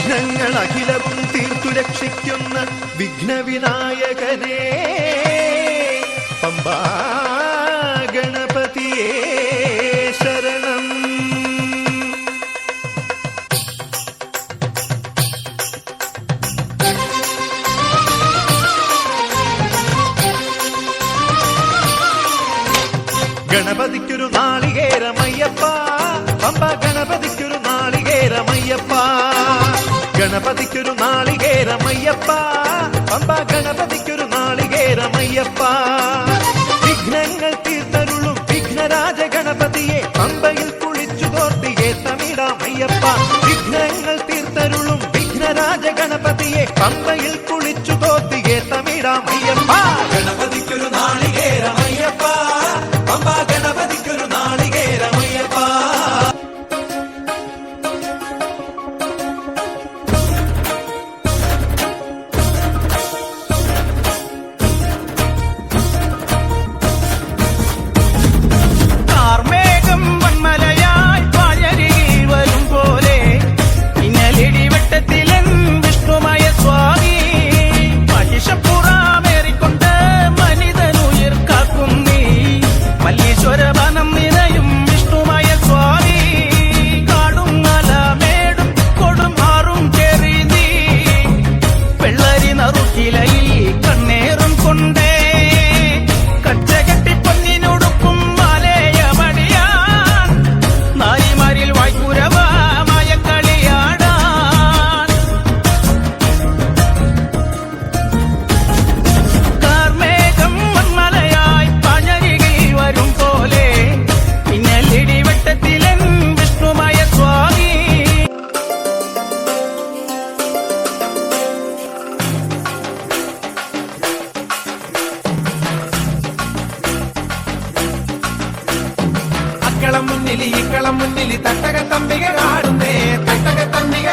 വിഘ്നങ്ങൾ അഖിലവും തീർത്തു രക്ഷിക്കുന്ന വിഘ്നവിനായകനേ പമ്പാ ഗണപതിയേ ശരണം. ഗണപതിക്കൊരു നാളികേരമയ്യപ്പ പമ്പ ഗണപതിക്കൊരു നാളികേരമയ്യപ്പ ഗണപതിക്കൊരു നാളികേരമയ്യപ്പ പമ്പ ഗണപതിക്കൊരു നാളികേരമയ്യപ്പ. വിഘ്നങ്ങൾ തീർത്തരുളും വിഘ്നരാജ ഗണപതിയെ പമ്പയിൽ കുളിച്ചു തോർത്തിയെ തമിഴാമയ്യപ്പ. വിഘ്നങ്ങൾ തീർത്തരുളും വിഘ്നരാജ ഗണപതിയെ പമ്പയിൽ കുളിച്ചു തോർത്തിയെ തമിഴാമയ്യപ്പ. ഗണപതിക്കൊരു നാളികേരമയ്യപ്പ പമ്പ ഗണപതിക്കൊരു നാളികേരമയ്യപ്പ. ഇക്കളം മുന്നിൽ തട്ടക തമ്പിക കാണുന്നേ തട്ടക തമ്പിക